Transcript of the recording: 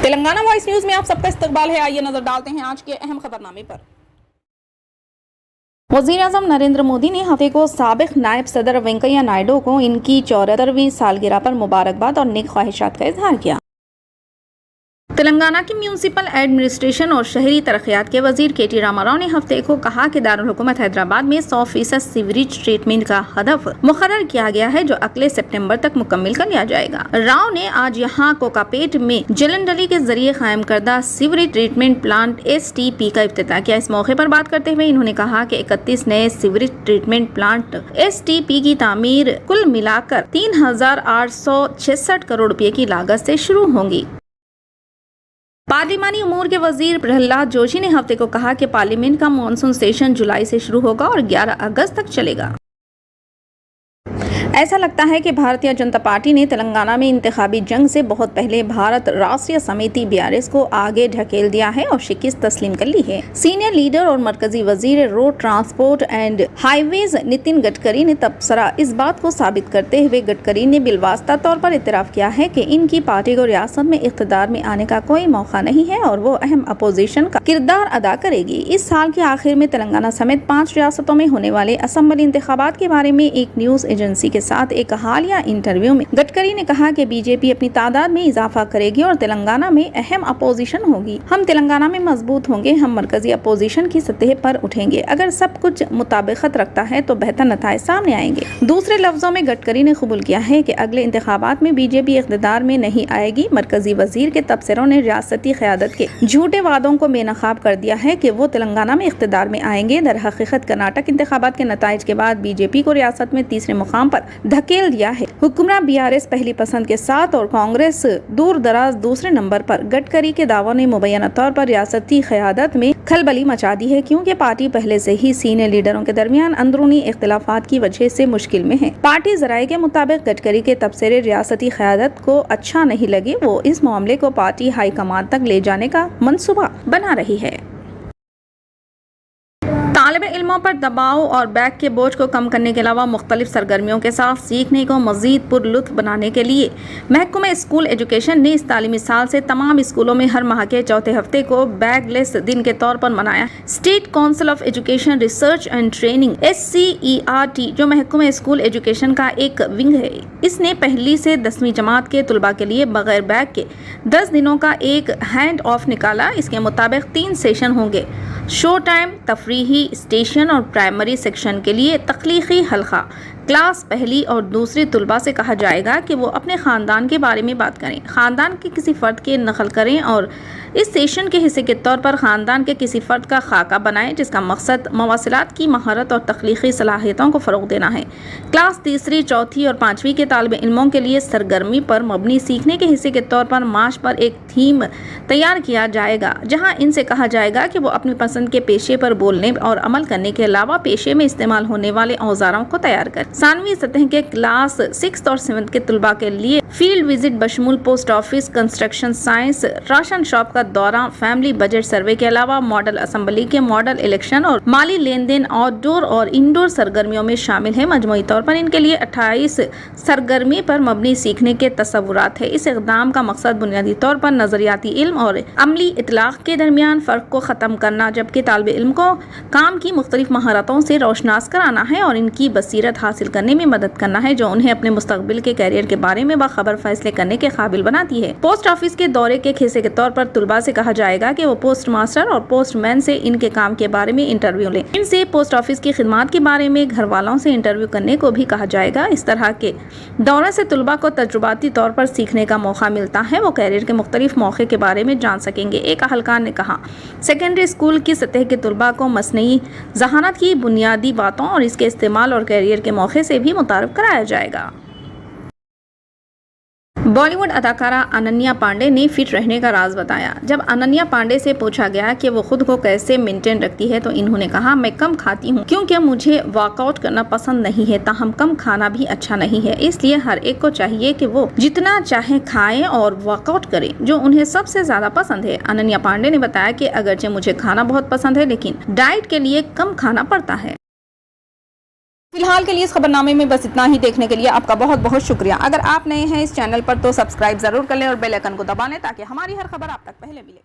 Telangana voice news میں آپ سب کا استقبال ہے. آئیے نظر ڈالتے ہیں آج کے اہم خبرنامے پر. وزیر اعظم نریندر مودی نے ہفتے کو سابق نائب صدر وینکیا نائیڈو کو ان کی 74ویں سالگرہ پر مبارکباد اور نیک خواہشات کا اظہار کیا. تلنگانہ کی میونسپل ایڈمنسٹریشن اور شہری ترقیات کے وزیر کے ٹی راما راؤ نے ہفتے کو کہا کہ دارالحکومت حیدرآباد میں 100% سیوریج ٹریٹمنٹ کا ہدف مقرر کیا گیا ہے جو اگلے سپٹمبر تک مکمل کر لیا جائے گا. راؤ نے آج یہاں کوکاپیٹ میں جلنڈلی کے ذریعے قائم کردہ سیوریج ٹریٹمنٹ پلانٹ STP کا افتتاح کیا. اس موقع پر بات کرتے ہوئے انہوں نے کہا کہ 31 نئے سیوریج ٹریٹمنٹ پلانٹ STP کی تعمیر کل ملا کر 3,866 کروڑ روپے کی لاگت سے شروع ہوں گی. پارلیمانی امور کے وزیر پرہلاد جوشی نے ہفتے کو کہا کہ پارلیمنٹ کا مانسون سیشن جولائی سے شروع ہوگا اور 11 اگست تک چلے گا. ایسا لگتا ہے کہ بھارتیہ جنتا پارٹی نے تلنگانہ میں انتخابی جنگ سے بہت پہلے بھارت راشٹریہ سمیتی BRS کو آگے ڈھکیل دیا ہے اور شکست تسلیم کر لی ہے. سینئر لیڈر اور مرکزی وزیر روڈ ٹرانسپورٹ اینڈ ہائی ویز نتن گڈکری نے تبصرہ اس بات کو ثابت کرتے ہوئے گڈکری نے بالواسطہ طور پر اعتراف کیا ہے کہ ان کی پارٹی کو ریاست میں اقتدار میں آنے کا کوئی موقع نہیں ہے اور وہ اہم اپوزیشن کا کردار ادا کرے گی. اس سال کے آخر میں تلنگانہ سمیت 5 ریاستوں میں ہونے والے اسمبلی انتخابات کے بارے میں ایک نیوز ایجنسی کے ساتھ ایک حالیہ انٹرویو میں گڈکری نے کہا کہ BJP اپنی تعداد میں اضافہ کرے گی اور تلنگانہ میں اہم اپوزیشن ہوگی. ہم تلنگانہ میں مضبوط ہوں گے, ہم مرکزی اپوزیشن کی سطح پر اٹھیں گے. اگر سب کچھ مطابقت رکھتا ہے تو بہتر نتائج سامنے آئیں گے. دوسرے لفظوں میں گڈکری نے قبول کیا ہے کہ اگلے انتخابات میں BJP اقتدار میں نہیں آئے گی. مرکزی وزیر کے تبصروں نے ریاستی قیادت کے جھوٹے وعدوں کو بے نقاب کر دیا ہے کہ وہ تلنگانہ میں اقتدار میں آئیں گے. در حقیقت کرناٹک انتخابات کے نتائج کے بعد BJP کو ریاست میں تیسرے مقام پر دھکیل دیا ہے. حکمراں BRS پہلی پسند کے ساتھ اور کانگریس دور دراز دوسرے نمبر پر. گڈکری کے دعووں نے مبینہ طور پر ریاستی قیادت میں کھلبلی مچا دی ہے کیونکہ پارٹی پہلے سے ہی سینئر لیڈروں کے درمیان اندرونی اختلافات کی وجہ سے مشکل میں ہے. پارٹی ذرائع کے مطابق گڈکری کے تبصرے ریاستی قیادت کو اچھا نہیں لگے. وہ اس معاملے کو پارٹی ہائی کمان تک لے جانے کا منصوبہ بنا رہی ہے. طالب علموں پر دباؤ اور بیگ کے بوجھ کو کم کرنے کے علاوہ مختلف سرگرمیوں کے ساتھ سیکھنے کو مزید پر لطف بنانے کے لیے محکمہ اسکول ایجوکیشن نے اس تعلیمی سال سے تمام اسکولوں میں ہر ماہ کے چوتھے ہفتے کو بیگ لیس دن کے طور پر منایا. State council of education research and training SCERT جو محکمہ اسکول ایجوکیشن کا ایک ونگ ہے, اس نے پہلی سے 10ویں جماعت کے طلباء کے لیے بغیر بیگ کے 10 دنوں کا ایک ہینڈ آف نکالا. اس کے مطابق 3 سیشن ہوں گے. شو ٹائم, تفریحی اسٹیشن اور پرائمری سیکشن کے لیے تخلیقی حلقہ. کلاس پہلی اور دوسری طلباء سے کہا جائے گا کہ وہ اپنے خاندان کے بارے میں بات کریں, خاندان کے کسی فرد کے نقل کریں اور اس سیشن کے حصے کے طور پر خاندان کے کسی فرد کا خاکہ بنائیں جس کا مقصد مواصلات کی مہارت اور تخلیقی صلاحیتوں کو فروغ دینا ہے. کلاس تیسری, چوتھی اور 5ویں کے طالب علموں کے لیے سرگرمی پر مبنی سیکھنے کے حصے کے طور پر مارچ پر ایک تھیم تیار کیا جائے گا جہاں ان سے کہا جائے گا کہ وہ اپنی پسند کے پیشے پر بولنے اور عمل کرنے کے علاوہ پیشے میں استعمال ہونے والے اوزاروں کو تیار کریں. ثانوی سطح کے کلاس 6 اور 7 کے طلباء کے لیے فیلڈ وزٹ بشمول post office, construction science, ration shop کا دورہ, فیملی بجٹ سروے کے علاوہ ماڈل اسمبلی کے ماڈل الیکشن اور مالی لین دین آؤٹ ڈور اور انڈور سرگرمیوں میں شامل ہے. مجموعی طور پر ان کے لیے 28 سرگرمی پر مبنی سیکھنے کے تصورات ہے. اس اقدام کا مقصد بنیادی طور پر نظریاتی علم اور عملی اطلاق کے درمیان فرق کو ختم کرنا جبکہ طالب علم کو کام کی مختلف مہارتوں سے روشناس کرانا ہے اور ان کی بصیرت حاصل کرنے میں مدد کرنا ہے جو انہیں اپنے مستقبل کے کیریئر کے بارے میں باخبر فیصلے کرنے کے قابل بناتی ہے. پوسٹ آفس کے دورے کے حصے کے طور پر طلباء سے کہا جائے گا کہ وہ پوسٹ ماسٹر اور پوسٹ مین سے ان کے کام کے بارے میں انٹرویو لیں. ان سے پوسٹ آفس کی خدمات کے بارے میں گھر والوں سے انٹرویو کرنے کو بھی کہا جائے گا. اس طرح کے دورے سے طلباء کو تجرباتی طور پر سیکھنے کا موقع ملتا ہے. وہ کیریئر کے مختلف مواقع کے بارے میں جان سکیں گے. ایک اہلکار نے کہا سیکنڈری اسکول کی سطح کے طلباء کو مصنوعی ذہانت کی بنیادی باتوں اور اس کے استعمال اور کیریئر کے موقع سے بھی متعارف کرایا جائے گا. بالی ووڈ اداکارہ اننیا پانڈے نے فٹ رہنے کا راز بتایا. جب اننیا پانڈے سے پوچھا گیا کہ وہ خود کو کیسے مینٹین رکھتی ہے تو انہوں نے کہا میں کم کھاتی ہوں کیونکہ مجھے ورک آؤٹ کرنا پسند نہیں ہے. تاہم کم کھانا بھی اچھا نہیں ہے, اس لیے ہر ایک کو چاہیے کہ وہ جتنا چاہے کھائیں اور ورک آؤٹ کریں جو انہیں سب سے زیادہ پسند ہے. اننیا پانڈے نے بتایا کہ اگرچہ مجھے کھانا بہت پسند ہے لیکن ڈائٹ کے لیے کم کھانا پڑتا ہے. فی الحال کے لیے اس خبر نامے میں بس اتنا ہی. دیکھنے کے لیے آپ کا بہت بہت شکریہ. اگر آپ نئے ہیں اس چینل پر تو سبسکرائب ضرور کر لیں اور بیل آئیکن کو دبا لیں تاکہ ہماری ہر خبر آپ تک پہلے ملے.